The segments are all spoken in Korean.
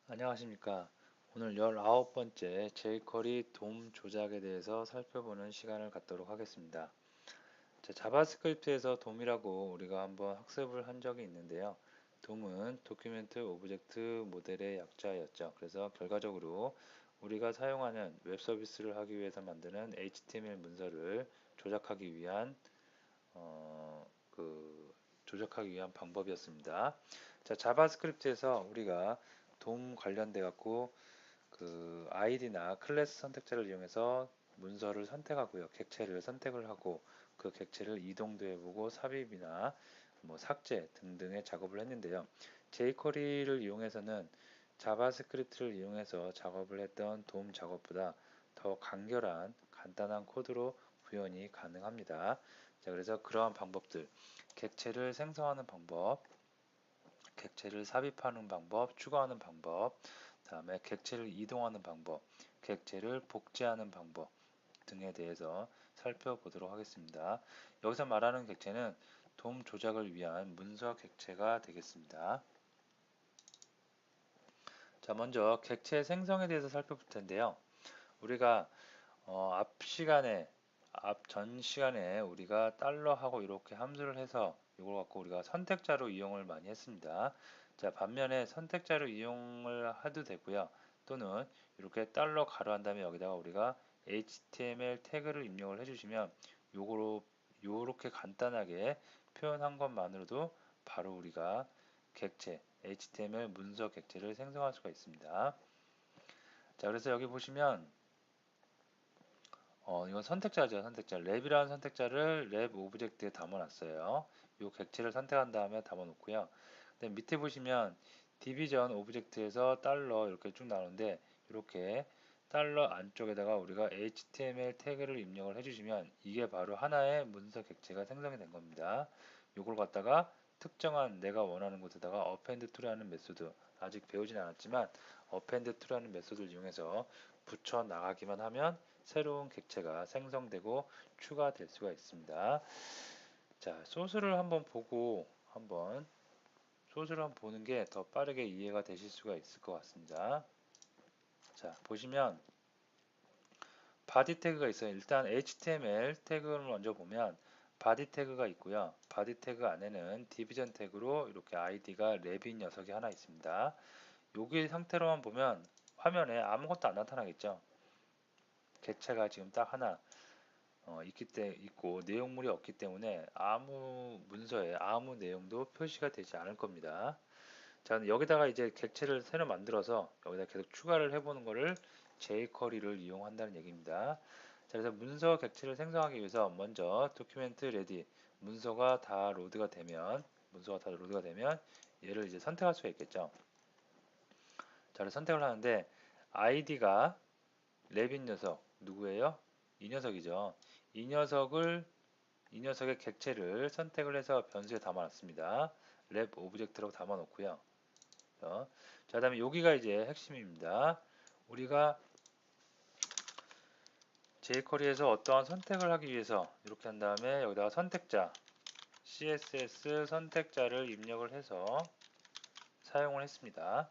안녕하십니까. 오늘 19번째 jQuery 돔 조작에 대해서 살펴보는 시간을 갖도록 하겠습니다. 자, 자바스크립트에서 돔이라고 우리가 한번 학습을 한 적이 있는데요. 돔은 도큐멘트 오브젝트 모델의 약자였죠. 그래서 결과적으로 우리가 사용하는 웹 서비스를 하기 위해서 만드는 HTML 문서를 조작하기 위한 어, 그 조작하기 위한 방법이었습니다. 자, 자바스크립트에서 우리가 돔 관련돼 갖고 아이디나 클래스 선택자를 이용해서 문서를 선택하고요. 객체를 선택을 하고 그 객체를 이동도 해보고 삽입이나 뭐 삭제 등등의 작업을 했는데요. jQuery를 이용해서는 자바스크립트를 이용해서 작업을 했던 돔 작업보다 더 간결한 간단한 코드로 구현이 가능합니다. 자, 그래서 그러한 방법들, 객체를 생성하는 방법, 객체를 삽입하는 방법, 추가하는 방법, 다음에 객체를 이동하는 방법, 객체를 복제하는 방법 등에 대해서 살펴보도록 하겠습니다. 여기서 말하는 객체는 돔 조작을 위한 문서 객체가 되겠습니다. 자, 먼저 객체 생성에 대해서 살펴볼 텐데요. 우리가 앞 전 시간에 우리가 달러하고 이렇게 함수를 해서 이걸 갖고 우리가 선택자로 이용을 많이 했습니다. 자, 반면에 선택자로 이용을 해도 되고요. 또는 이렇게 달러 가로 한 다음에 여기다가 우리가 HTML 태그를 입력을 해주시면 요거로 요렇게 간단하게 표현한 것만으로도 바로 우리가 객체, HTML 문서 객체를 생성할 수가 있습니다. 자, 그래서 여기 보시면 이건 선택자죠, 선택자. 랩이라는 선택자를 랩 오브젝트에 담아놨어요. 이 객체를 선택한 다음에 담아놓고요. 근데 밑에 보시면 디비전 오브젝트에서 달러 이렇게 쭉 나오는데 이렇게 달러 안쪽에다가 우리가 HTML 태그를 입력을 해주시면 이게 바로 하나의 문서 객체가 생성이 된 겁니다. 이걸 갖다가 특정한 내가 원하는 곳에다가 append to라는 메소드 아직 배우진 않았지만 append to라는 메소드를 이용해서 붙여 나가기만 하면 새로운 객체가 생성되고 추가될 수가 있습니다. 자, 소스를 한번 보고 소스를 한번 보는 게 더 빠르게 이해가 되실 수가 있을 것 같습니다. 자, 보시면 바디 태그가 있어요. 일단 HTML 태그를 먼저 보면 바디 태그가 있고요. 바디 태그 안에는 디비전 태그로 이렇게 아이디가 랩인 녀석이 하나 있습니다. 여기 상태로만 보면 화면에 아무것도 안 나타나겠죠. 객체가 지금 딱 하나 있고 내용물이 없기 때문에 아무 문서에 아무 내용도 표시가 되지 않을 겁니다. 자, 여기다가 이제 객체를 새로 만들어서 여기다 계속 추가를 해보는 거를 jQuery를 이용한다는 얘기입니다. 자, 그래서 문서 객체를 생성하기 위해서 먼저 도큐멘트 레디 문서가 다 로드가 되면 얘를 이제 선택할 수가 있겠죠. 자, 그래서 선택을 하는데 아이디가 랩인 녀석 누구예요? 이 녀석이죠. 이 녀석을 이 녀석의 객체를 선택을 해서 변수에 담아놨습니다. 랩 오브젝트라고 담아놓고요. 자, 그다음에 여기가 이제 핵심입니다. 우리가 jQuery에서 어떠한 선택을 하기 위해서 이렇게 한 다음에 여기다가 선택자 CSS 선택자를 입력을 해서 사용을 했습니다.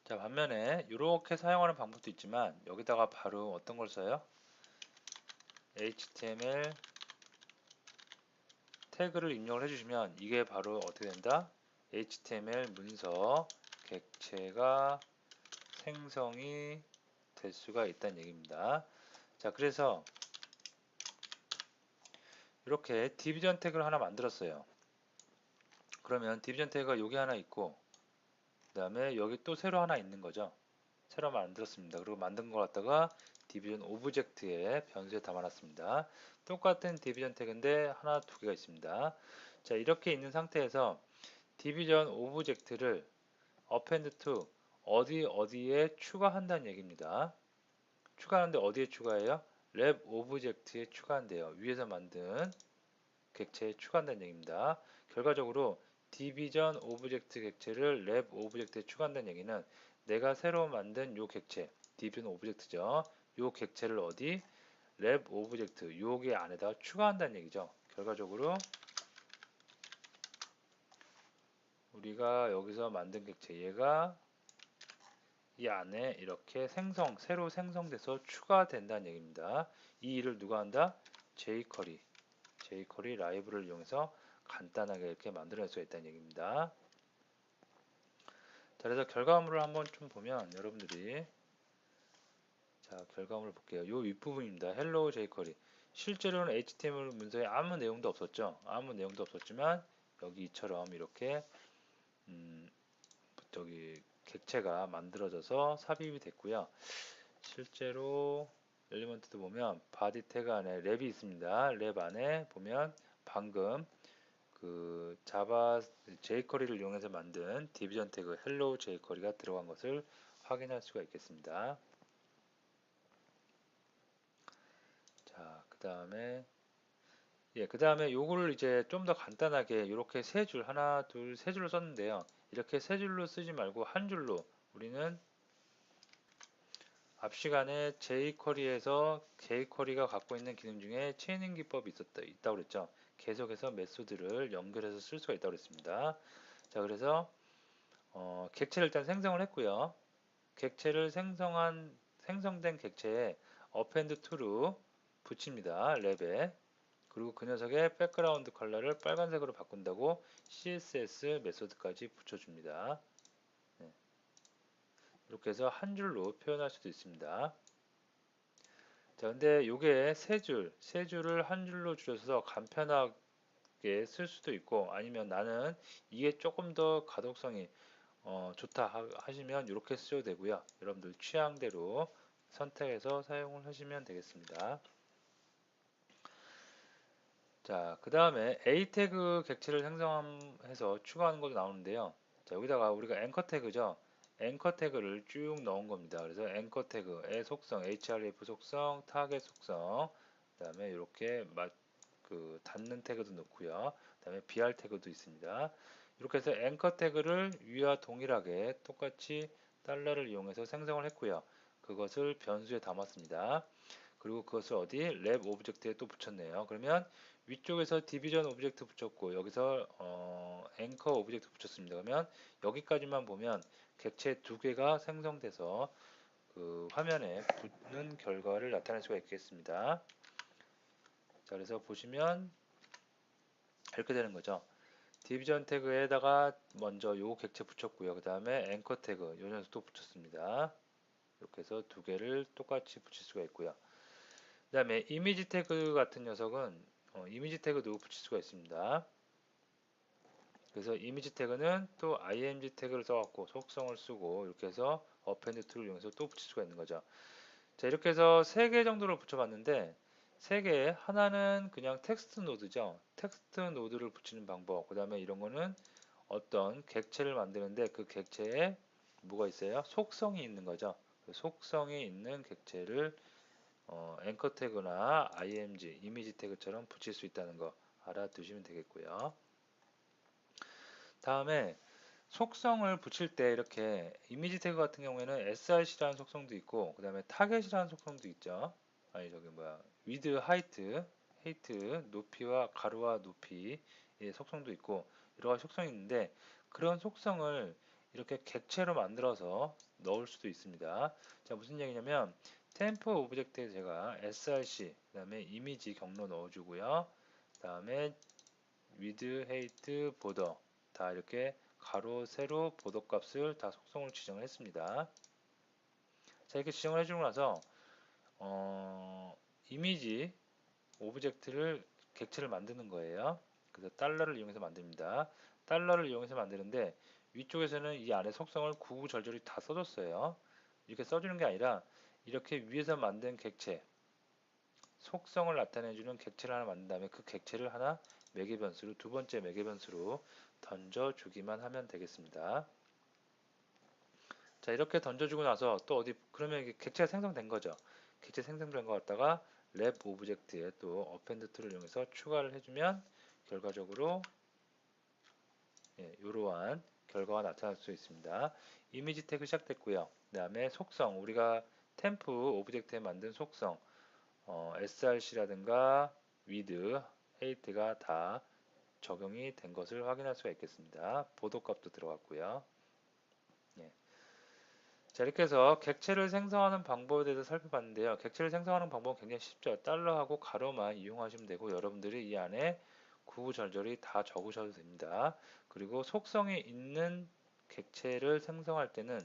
자, 반면에 이렇게 사용하는 방법도 있지만 여기다가 바로 어떤 걸 써요? HTML 태그를 입력을 해주시면 이게 바로 어떻게 된다? HTML 문서 객체가 생성이 될 수가 있다는 얘기입니다. 자, 그래서 이렇게 디비전 태그를 하나 만들었어요. 그러면 디비전 태그가 여기 하나 있고 그 다음에 여기 또 새로 하나 있는 거죠. 새로 만들었습니다. 그리고 만든 거 갖다가 디비전 오브젝트에 변수에 담아놨습니다. 똑같은 디비전 태그인데 하나 두 개가 있습니다. 자, 이렇게 있는 상태에서 디비전 오브젝트를 append to 어디에 추가한다는 얘기입니다. 추가하는데 어디에 추가해요? 랩 오브젝트에 추가한대요. 위에서 만든 객체에 추가한다는 얘기입니다. 결과적으로 디비전 오브젝트 객체를 랩 오브젝트에 추가한다는 얘기는 내가 새로 만든 요 객체, 디비전 오브젝트죠. 요 객체를 어디? 랩 오브젝트, 요게 안에다가 추가한다는 얘기죠. 결과적으로 우리가 여기서 만든 객체 얘가 이 안에 이렇게 새로 생성돼서 추가된다는 얘기입니다. 이 일을 누가 한다? jQuery 라이브러리를 이용해서 간단하게 이렇게 만들어낼 수가 있다는 얘기입니다. 자, 그래서 결과물을 한번 좀 보면 여러분들이 자, 결과물을 볼게요. 요 윗부분입니다. Hello jQuery. 실제로는 HTML 문서에 아무 내용도 없었죠. 아무 내용도 없었지만 여기처럼 이렇게 저기 객체가 만들어져서 삽입이 됐고요. 실제로 엘리먼트도 보면 바디 태그 안에 랩이 있습니다. 랩 안에 보면 방금 그 자바 jQuery를 이용해서 만든 디비전 태그 hello jQuery가 들어간 것을 확인할 수가 있겠습니다. 자, 그 다음에 요거를 이제 좀 더 간단하게 이렇게 세 줄, 하나, 둘, 세 줄로 썼는데요. 이렇게 세 줄로 쓰지 말고 한 줄로 우리는 앞 시간에 jQuery가 갖고 있는 기능 중에 체이닝 기법이 있다고 그랬죠. 계속해서 메소드를 연결해서 쓸 수가 있다고 그랬습니다. 자, 그래서 객체를 일단 생성을 했고요. 객체를 생성된 객체에 append to를 붙입니다. 랩에. 그리고 그 녀석의 백그라운드 컬러를 빨간색으로 바꾼다고 CSS 메소드까지 붙여줍니다. 네. 이렇게 해서 한 줄로 표현할 수도 있습니다. 자, 근데 요게 세 줄을 한 줄로 줄여서 간편하게 쓸 수도 있고 아니면 나는 이게 조금 더 가독성이 좋다 하시면 이렇게 쓰셔도 되고요. 여러분들 취향대로 선택해서 사용을 하시면 되겠습니다. 자, 그 다음에 A 태그 객체를 생성해서 추가하는 것도 나오는데요. 자, 여기다가 우리가 앵커 태그죠. 앵커 태그를 쭉 넣은 겁니다. 그래서 앵커 태그의 속성, href 속성, 타겟 속성, 그 다음에 이렇게 닫는 태그도 넣고요. 그 다음에 br 태그도 있습니다. 이렇게 해서 앵커 태그를 위와 동일하게 똑같이 달러를 이용해서 생성을 했고요. 그것을 변수에 담았습니다. 그리고 그것을 어디? 랩 오브젝트에 또 붙였네요. 그러면 위쪽에서 디비전 오브젝트 붙였고 여기서 앵커 오브젝트 붙였습니다. 그러면 여기까지만 보면 객체 두 개가 생성돼서 그 화면에 붙는 결과를 나타낼 수가 있겠습니다. 자, 그래서 보시면 이렇게 되는 거죠. 디비전 태그에다가 먼저 요 객체 붙였고요. 그 다음에 앵커 태그 요 녀석도 붙였습니다. 이렇게 해서 두 개를 똑같이 붙일 수가 있고요. 그 다음에 이미지 태그 같은 녀석은 이미지 태그도 붙일 수가 있습니다. 그래서 이미지 태그는 또 img 태그를 써갖고 속성을 쓰고 이렇게 해서 append to를 이용해서 또 붙일 수가 있는 거죠. 자, 이렇게 해서 세 개 정도를 붙여봤는데 세 개, 하나는 그냥 텍스트 노드죠. 텍스트 노드를 붙이는 방법. 그 다음에 이런 거는 어떤 객체를 만드는데 그 객체에 뭐가 있어요? 속성이 있는 거죠. 그 속성이 있는 객체를 앵커 태그나 img, 이미지 태그처럼 붙일 수 있다는 거 알아두시면 되겠고요. 다음에 속성을 붙일 때 이렇게 이미지 태그 같은 경우에는 src라는 속성도 있고 그 다음에 타겟이라는 속성도 있죠. 아니 저기 뭐야 width, height, 높이와 가로와 높이의 속성도 있고 여러 가지 속성이 있는데 그런 속성을 이렇게 객체로 만들어서 넣을 수도 있습니다. 자, 무슨 얘기냐면 템프 오브젝트에 제가 src 그 다음에 이미지 경로 넣어주고요. 그 다음에 width, height, border 다 이렇게 가로, 세로, 보도 값을 다 속성을 지정을 했습니다. 자, 이렇게 지정을 해주고 나서 이미지 오브젝트를 객체를 만드는 거예요. 그래서 달러를 이용해서 만듭니다. 달러를 이용해서 만드는데 위쪽에서는 이 안에 속성을 구구절절히 다 써줬어요. 이렇게 써주는 게 아니라 이렇게 위에서 만든 객체 속성을 나타내주는 객체를 하나 만든 다음에 그 객체를 하나 매개 변수로 두 번째 매개 변수로 던져주기만 하면 되겠습니다. 자, 이렇게 던져주고 나서 또 어디 그러면 이게 객체가 생성된 거죠. 객체 생성된 거 갖다가 랩 오브젝트에 또 append to를 이용해서 추가를 해주면 결과적으로 이러한 결과가 나타날 수 있습니다. 이미지 태그 시작됐고요. 그 다음에 속성 우리가 템프 오브젝트에 만든 속성 src라든가 width, height가 다 적용이 된 것을 확인할 수가 있겠습니다. 보도값도 들어갔고요. 예. 자, 이렇게 해서 객체를 생성하는 방법에 대해서 살펴봤는데요. 객체를 생성하는 방법은 굉장히 쉽죠. 달러하고 가로만 이용하시면 되고 여러분들이 이 안에 구구절절히 다 적으셔도 됩니다. 그리고 속성이 있는 객체를 생성할 때는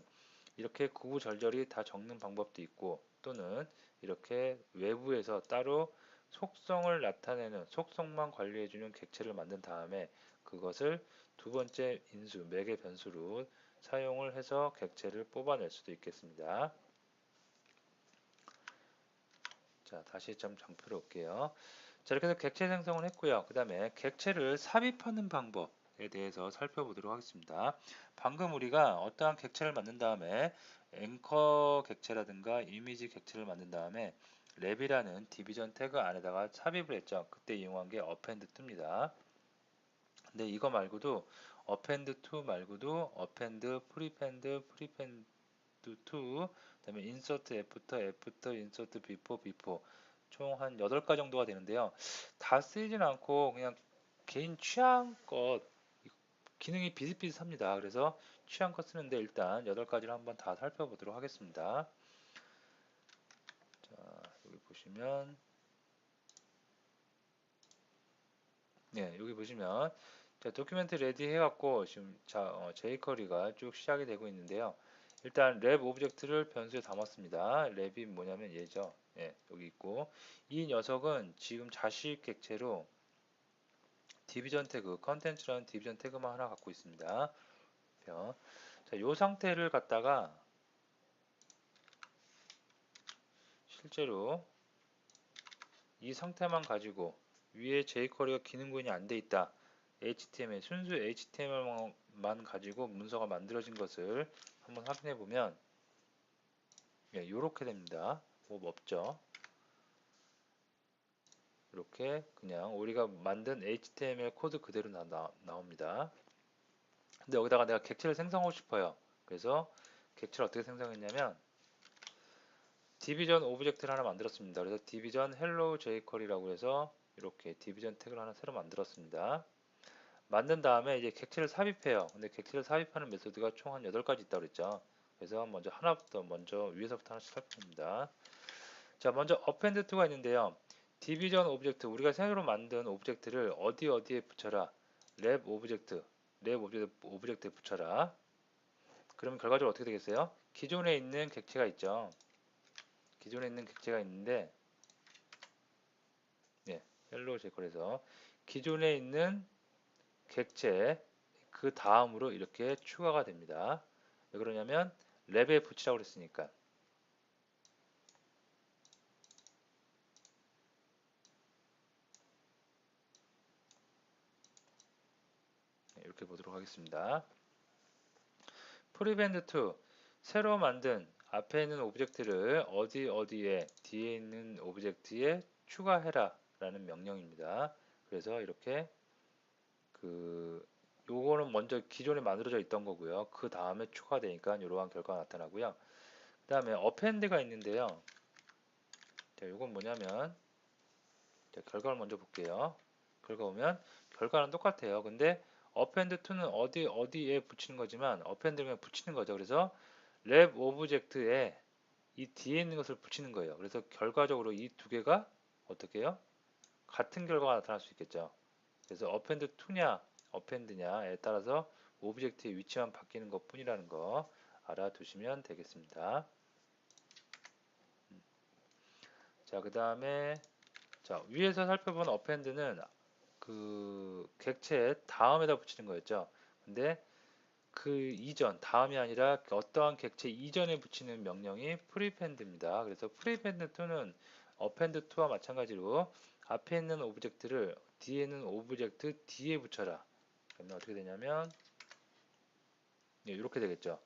이렇게 구구절절히 다 적는 방법도 있고 또는 이렇게 외부에서 따로 속성을 나타내는 속성만 관리해주는 객체를 만든 다음에 그것을 두 번째 인수, 매개 변수로 사용을 해서 객체를 뽑아낼 수도 있겠습니다. 자, 다시 좀 장표로 올게요. 자, 이렇게 해서 객체 생성을 했고요. 그 다음에 객체를 삽입하는 방법에 대해서 살펴보도록 하겠습니다. 방금 우리가 어떠한 객체를 만든 다음에 앵커 객체라든가 이미지 객체를 만든 다음에 랩이라는 디비전 태그 안에다가 삽입을 했죠. 그때 이용한 게 append to입니다. 근데 이거 말고도 append to 말고도 append, prepend to, 그다음에 insert after, insert before 총 한 8가지 정도가 되는데요. 다 쓰이진 않고 그냥 개인 취향껏 기능이 비슷비슷합니다. 그래서 취향껏 쓰는데 일단 8가지를 한번 다 살펴보도록 하겠습니다. 자, 여기 보시면 여기 보시면 자, 도큐멘트 레디 해갖고 지금 jQuery가 쭉 시작이 되고 있는데요. 일단 랩 오브젝트를 변수에 담았습니다. 랩이 뭐냐면 얘죠. 여기 있고 이 녀석은 지금 자식 객체로 디비전 태그, 컨텐츠라는 디비전 태그만 하나 갖고 있습니다. 자, 이 상태를 갖다가 실제로 이 상태만 가지고 위에 jQuery가 기능 구현이 안 돼 있다. HTML, 순수 HTML만 가지고 문서가 만들어진 것을 한번 확인해 보면 이렇게 됩니다. 뭐 없죠. 이렇게 그냥 우리가 만든 HTML 코드 그대로 나옵니다. 근데 여기다가 내가 객체를 생성하고 싶어요. 그래서 객체를 어떻게 생성했냐면 디비전 오브젝트를 하나 만들었습니다. 그래서 디비전 hello jQuery라고 해서 이렇게 디비전 태그를 하나 새로 만들었습니다. 만든 다음에 이제 객체를 삽입해요. 근데 객체를 삽입하는 메소드가 총 한 8가지 있다고 그랬죠. 그래서 먼저 위에서부터 하나씩 살펴봅니다. 자, 먼저 append to가 있는데요. 디비전 오브젝트, 우리가 새로 만든 오브젝트를 어디에 붙여라. 랩 오브젝트에 붙여라. 그러면 결과적으로 어떻게 되겠어요? 기존에 있는 객체가 있죠. 기존에 있는 객체가 있는데, hello jQuery에서 기존에 있는 객체 그 다음으로 이렇게 추가가 됩니다. 왜 그러냐면 랩에 붙이라고 그랬으니까. 이렇게 보도록 하겠습니다. prevent to 새로 만든 앞에 있는 오브젝트를 어디에 뒤에 있는 오브젝트에 추가해라 라는 명령입니다. 그래서 이렇게 요거는 먼저 기존에 만들어져 있던 거고요. 그 다음에 추가되니까 이러한 결과가 나타나고요. 그 다음에 append가 있는데요. 자, 요건 뭐냐면 자, 결과를 먼저 볼게요. 결과 보면 결과는 똑같아요. 근데 append to는 어디에 붙이는 거지만 append를 그냥 붙이는 거죠. 그래서 랩 오브젝트에 이 뒤에 있는 것을 붙이는 거예요. 그래서 결과적으로 이 두 개가 어떻게 해요? 같은 결과가 나타날 수 있겠죠. 그래서 append to냐 append냐에 따라서 오브젝트의 위치만 바뀌는 것 뿐이라는 거 알아두시면 되겠습니다. 자, 그 다음에 자, 위에서 살펴본 append는 그 객체 다음에다 붙이는 거였죠. 근데 그 이전, 다음이 아니라 어떠한 객체 이전에 붙이는 명령이 prepend입니다. 그래서 prepend to는 append to와 마찬가지로 앞에 있는 오브젝트를 뒤에 있는 오브젝트 뒤에 붙여라. 그러면 어떻게 되냐면 이렇게 되겠죠.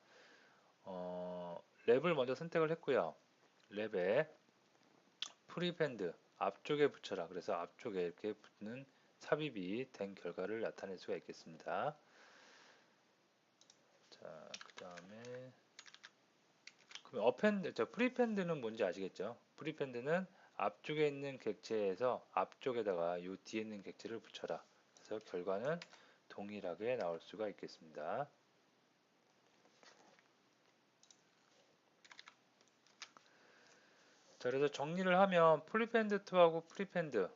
랩을 먼저 선택을 했고요. 랩에 prepend 앞쪽에 붙여라. 그래서 앞쪽에 이렇게 붙는 삽입이 된 결과를 나타낼 수가 있겠습니다. 자, 그 다음에 그럼 프리펜드는 뭔지 아시겠죠? 프리펜드는 앞쪽에 있는 객체에서 앞쪽에다가 요 뒤에 있는 객체를 붙여라. 그래서 결과는 동일하게 나올 수가 있겠습니다. 자, 그래서 정리를 하면 프리펜드2하고 프리펜드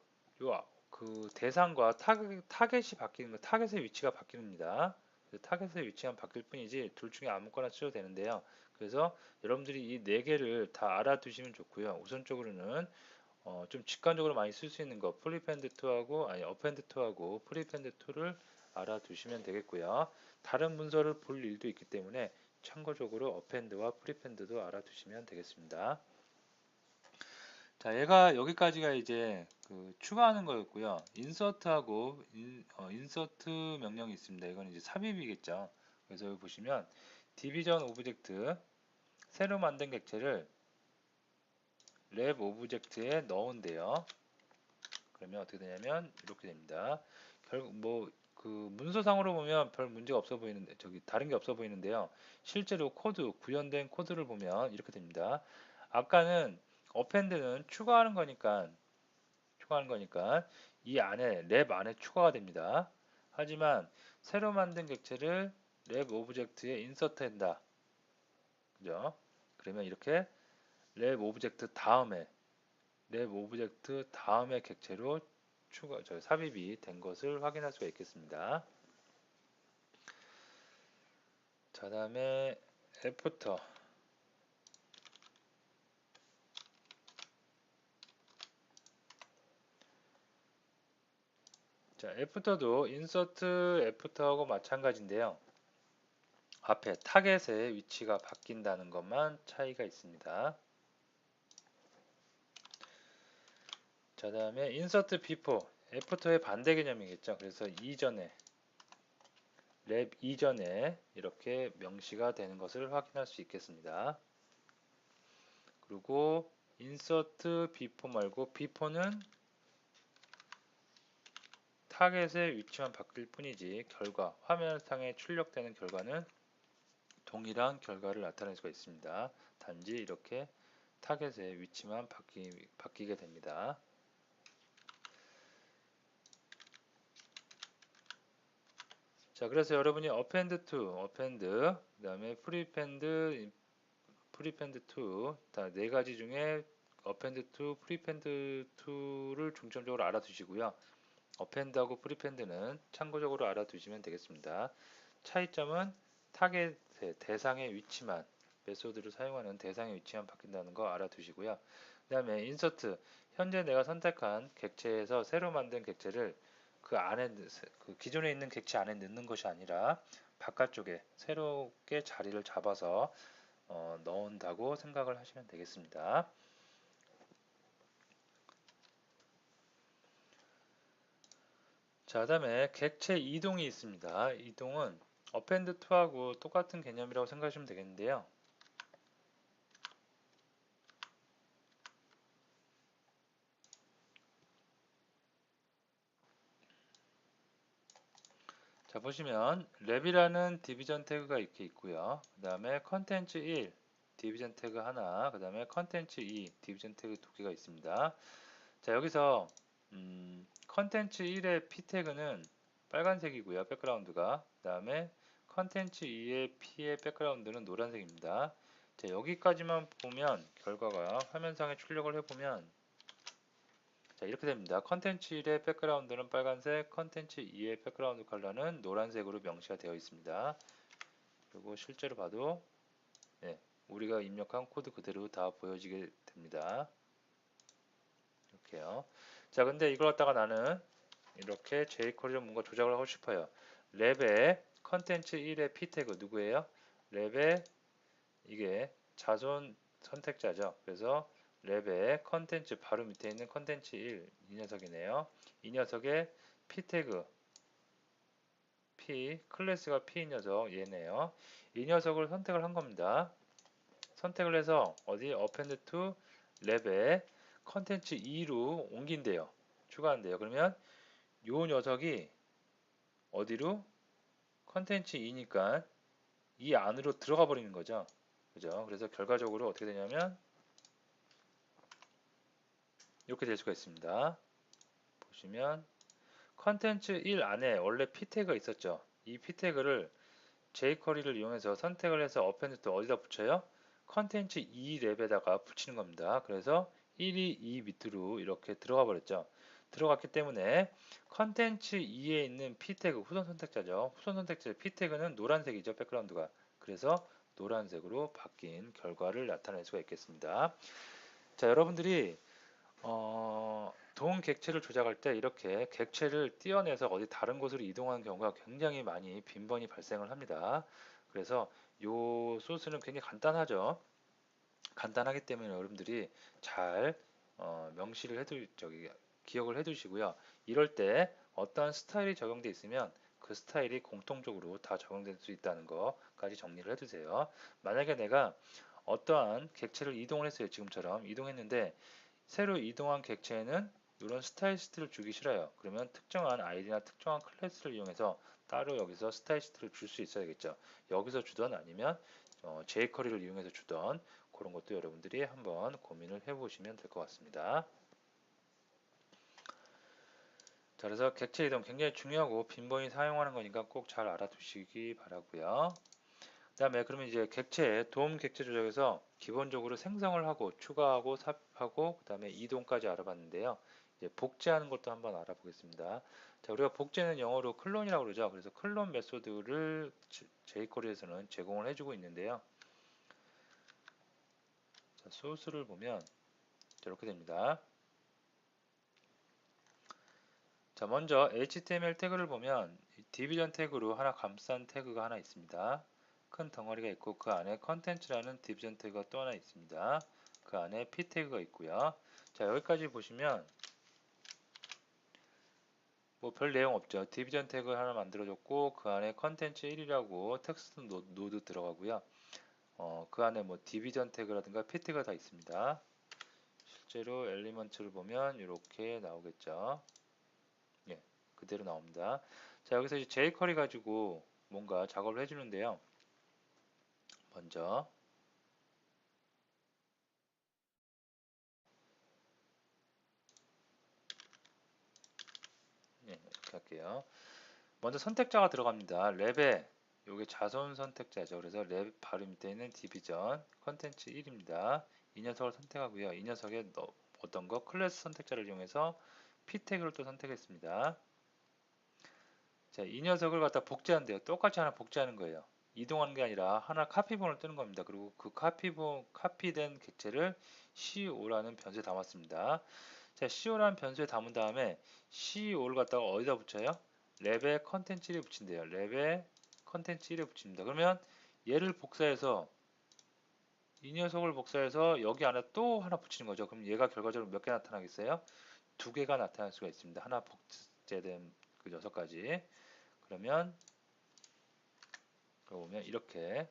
그 대상과 타겟이 바뀌는 거, 타겟의 위치가 바뀝니다. 타겟의 위치만 바뀔 뿐이지 둘 중에 아무거나 쓰셔도 되는데요. 그래서 여러분들이 이 네 개를 다 알아두시면 좋고요. 우선적으로는 좀 직관적으로 많이 쓸 수 있는 거 프리펜드2하고 아니 어펜드2하고 프리펜드2를 알아두시면 되겠고요. 다른 문서를 볼 일도 있기 때문에 참고적으로 어펜드와 프리펜드도 알아두시면 되겠습니다. 자, 얘가 여기까지가 이제 그 추가하는 거였고요. 인서트하고 인서트 명령이 있습니다. 이건 이제 삽입이겠죠. 그래서 여기 보시면 디비전 오브젝트 새로 만든 객체를 랩 오브젝트에 넣은데요. 그러면 어떻게 되냐면 이렇게 됩니다. 결국 뭐 그 문서상으로 보면 별 문제가 없어 보이는데 저기 다른 게 없어 보이는데요. 실제로 코드 구현된 코드를 보면 이렇게 됩니다. 아까는 어펜드는 추가하는 거니까 이 안에 랩 안에 추가가 됩니다. 하지만 새로 만든 객체를 랩 오브젝트에 인서트한다. 그죠? 그러면 이렇게 랩 오브젝트 다음에 객체로 삽입이 된 것을 확인할 수가 있겠습니다. 자, 다음에 애프터. 자, 애프터도 인서트 애프터하고 마찬가지인데요. 앞에 타겟의 위치가 바뀐다는 것만 차이가 있습니다. 자, 다음에 인서트 비포. 애프터의 반대 개념이겠죠. 그래서 랩 이전에 이렇게 명시가 되는 것을 확인할 수 있겠습니다. 그리고 인서트 비포 말고 비포는 타겟의 위치만 바뀔 뿐이지 화면상에 출력되는 결과는 동일한 결과를 나타낼 수가 있습니다. 단지 이렇게 타겟의 위치만 바뀌게 됩니다. 자, 그래서 여러분이 append to, 그 다음에 prepend to, 다 네 가지 중에 append to, prepend to를 중점적으로 알아두시고요. append하고 prepend는 참고적으로 알아두시면 되겠습니다. 차이점은 타겟의 대상의 위치만 메소드를 사용하는 대상의 위치만 바뀐다는 거 알아두시고요. 그 다음에 insert, 현재 내가 선택한 객체에서 새로 만든 객체를 그 기존에 있는 객체 안에 넣는 것이 아니라 바깥쪽에 새롭게 자리를 잡아서 넣은다고 생각을 하시면 되겠습니다. 자, 그다음에 객체 이동이 있습니다. 이동은 append to하고 똑같은 개념이라고 생각하시면 되겠는데요. 자, 보시면 랩이라는 디비전 태그가 이렇게 있고요. 그 다음에 컨텐츠 1 디비전 태그 하나, 그 다음에 컨텐츠 2 디비전 태그 두 개가 있습니다. 자, 여기서 컨텐츠 1의 p 태그는 빨간색이고요. 백그라운드가. 그 다음에 컨텐츠 2의 p의 백그라운드는 노란색입니다. 자, 여기까지만 보면 결과가 화면상에 출력을 해보면 자, 이렇게 됩니다. 컨텐츠 1의 백그라운드는 빨간색, 컨텐츠 2의 백그라운드 컬러는 노란색으로 명시가 되어 있습니다. 그리고 실제로 봐도 네, 우리가 입력한 코드 그대로 다 보여지게 됩니다. 이렇게요. 자, 근데 이걸 갖다가 나는 이렇게 jQuery로 뭔가 조작을 하고 싶어요. 랩의 컨텐츠 1의 p 태그 누구예요? 랩의 이게 자손 선택자죠. 그래서 랩의 컨텐츠 바로 밑에 있는 컨텐츠 1 이 녀석이네요. 이 녀석의 p 태그 p 클래스가 p인 녀석 얘네요. 이 녀석을 선택을 한 겁니다. 선택을 해서 어디 append to 랩의 컨텐츠 2로 옮긴대요. 추가한대요. 그러면 요 녀석이 어디로 컨텐츠 2니까 이 안으로 들어가 버리는 거죠. 그죠? 그래서 결과적으로 어떻게 되냐면 이렇게 될 수가 있습니다. 보시면 컨텐츠 1 안에 원래 p 태그가 있었죠. 이 p 태그를 jQuery를 이용해서 선택을 해서 append to 어디다 붙여요? 컨텐츠 2 랩에다가 붙이는 겁니다. 그래서 1이 2 밑으로 이렇게 들어가 버렸죠. 들어갔기 때문에 컨텐츠 2에 있는 p 태그 후선 선택자죠. 후선 선택자 p 태그는 노란색이죠. 백그라운드가. 그래서 노란색으로 바뀐 결과를 나타낼 수가 있겠습니다. 자, 여러분들이 동 객체를 조작할 때 이렇게 객체를 떼어내서 어디 다른 곳으로 이동하는 경우가 굉장히 많이 빈번히 발생을 합니다. 그래서 요 소스는 굉장히 간단하죠. 간단하기 때문에 여러분들이 잘 명시를 기억을 해두시고요. 이럴 때 어떠한 스타일이 적용되어 있으면 그 스타일이 공통적으로 다 적용될 수 있다는 거까지 정리를 해두세요. 만약에 내가 어떠한 객체를 이동을 했어요. 지금처럼 이동했는데 새로 이동한 객체에는 이런 스타일시트를 주기 싫어요. 그러면 특정한 아이디나 특정한 클래스를 이용해서 따로 여기서 스타일시트를 줄 수 있어야겠죠. 여기서 주던 아니면 jQuery를 이용해서 주던 그런 것도 여러분들이 한번 고민을 해보시면 될 것 같습니다. 자, 그래서 객체 이동 굉장히 중요하고 빈번히 사용하는 거니까 꼭 잘 알아두시기 바라고요. 그 다음에 그러면 이제 도움 객체 조작에서 기본적으로 생성을 하고 추가하고 삽입하고 그 다음에 이동까지 알아봤는데요. 이제 복제하는 것도 한번 알아보겠습니다. 자, 우리가 복제는 영어로 클론이라고 그러죠. 그래서 클론 메소드를 jQuery에서는 제공을 해주고 있는데요. 자, 소스를 보면 이렇게 됩니다. 자, 먼저 HTML 태그를 보면 디비전 태그로 하나 감싼 태그가 하나 있습니다. 큰 덩어리가 있고 그 안에 컨텐츠라는 디비전 태그가 또 하나 있습니다. 그 안에 p 태그가 있고요. 자, 여기까지 보시면 뭐 별 내용 없죠. 디비전 태그 하나 만들어줬고 그 안에 컨텐츠 1이라고 텍스트 노드 들어가고요. 그 안에 뭐 디비전 태그라든가 p 태그가 다 있습니다. 실제로 엘리먼트를 보면 이렇게 나오겠죠. 예, 그대로 나옵니다. 자, 여기서 이제 jQuery 가지고 뭔가 작업을 해주는데요. 먼저 예, 이렇게 할게요. 먼저 선택자가 들어갑니다. 랩에 요게 자손 선택자죠. 그래서 랩 바로 밑에 있는 디비전 컨텐츠 1입니다. 이 녀석을 선택하고요. 이 녀석의 어떤 거 클래스 선택자를 이용해서 p 태그를 또 선택했습니다. 자, 이 녀석을 갖다 복제한대요. 똑같이 하나 복제하는 거예요. 이동하는 게 아니라 하나 카피본을 뜨는 겁니다. 그리고 그 카피된 객체를 CO.라는 변수에 담았습니다. 자, CO라는 변수에 담은 다음에 CO를 갖다가 어디다 붙여요? 랩에 컨텐츠 1에 붙인대요. 랩에 컨텐츠 1에 붙입니다. 그러면 얘를 복사해서 이 녀석을 복사해서 여기 안에 또 하나 붙이는 거죠. 그럼 얘가 결과적으로 몇 개 나타나겠어요? 두 개가 나타날 수가 있습니다. 하나 복제된 그 녀석까지. 그러면 보면 이렇게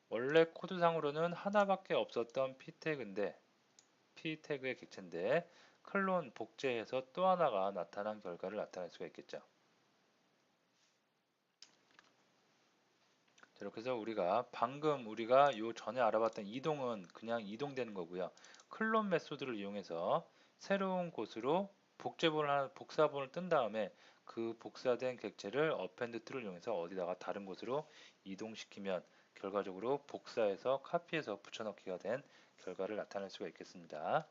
원래 코드상으로는 하나밖에 없었던 p 태그인데 p 태그의 객체인데 클론 복제해서 또 하나가 나타난 결과를 나타낼 수가 있겠죠. 이렇게 해서 방금 우리가 요 전에 알아봤던 이동은 그냥 이동되는 거고요. 클론 메소드를 이용해서 새로운 곳으로 복사본을 뜬 다음에 그 복사된 객체를 append to를 이용해서 어디다가 다른 곳으로 이동시키면 결과적으로 복사해서 카피해서 붙여넣기가 된 결과를 나타낼 수가 있겠습니다.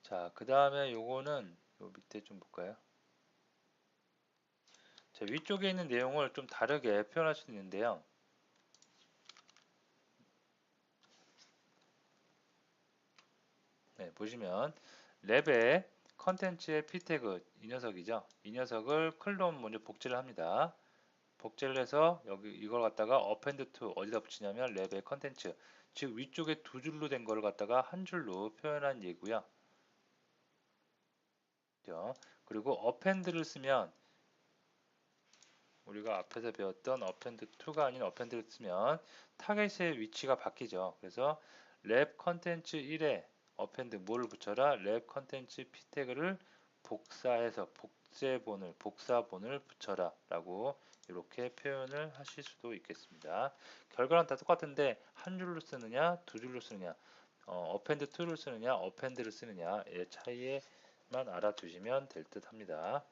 자, 그 다음에 요거는 요 밑에 좀 볼까요? 자, 위쪽에 있는 내용을 좀 다르게 표현할 수 있는데요. 네, 보시면 랩의 컨텐츠의 p 태그 이 녀석이죠. 이 녀석을 클론 먼저 복제를 합니다. 복제를 해서 여기 이걸 갖다가 append to 어디다 붙이냐면 랩의 컨텐츠 즉 위쪽에 두 줄로 된 거를 갖다가 한 줄로 표현한 예고요. 그리고 append를 쓰면 우리가 앞에서 배웠던 append to가 아닌 append를 쓰면 타겟의 위치가 바뀌죠. 그래서 랩 컨텐츠 1에 append 뭐를 붙여라? 랩 컨텐츠 p 태그를 복사해서 복사본을 붙여라 라고 이렇게 표현을 하실 수도 있겠습니다. 결과는 다 똑같은데 한 줄로 쓰느냐 두 줄로 쓰느냐 append to를 쓰느냐 append를 쓰느냐의 차이에만 알아두시면 될 듯 합니다.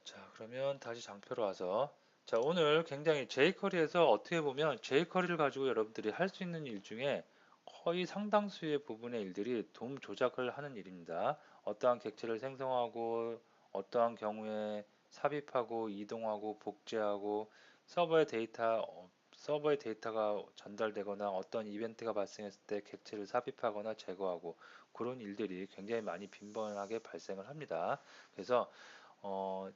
자, 그러면 다시 장표로 와서 자, 오늘 굉장히 jQuery에서 어떻게 보면 jQuery를 가지고 여러분들이 할 수 있는 일 중에 거의 상당수의 부분의 일들이 돔 조작을 하는 일입니다. 어떠한 객체를 생성하고 어떠한 경우에 삽입하고 이동하고 복제하고 서버의 데이터 서버의 데이터가 전달되거나 어떤 이벤트가 발생했을 때 객체를 삽입하거나 제거하고 그런 일들이 굉장히 많이 빈번하게 발생을 합니다. 그래서 어,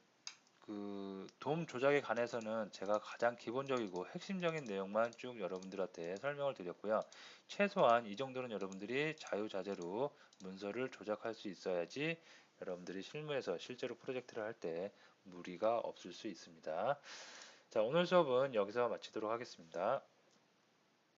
돔 조작에 관해서는 제가 가장 기본적이고 핵심적인 내용만 쭉 여러분들한테 설명을 드렸고요. 최소한 이 정도는 여러분들이 자유자재로 문서를 조작할 수 있어야지 여러분들이 실무에서 실제로 프로젝트를 할 때 무리가 없을 수 있습니다. 자, 오늘 수업은 여기서 마치도록 하겠습니다.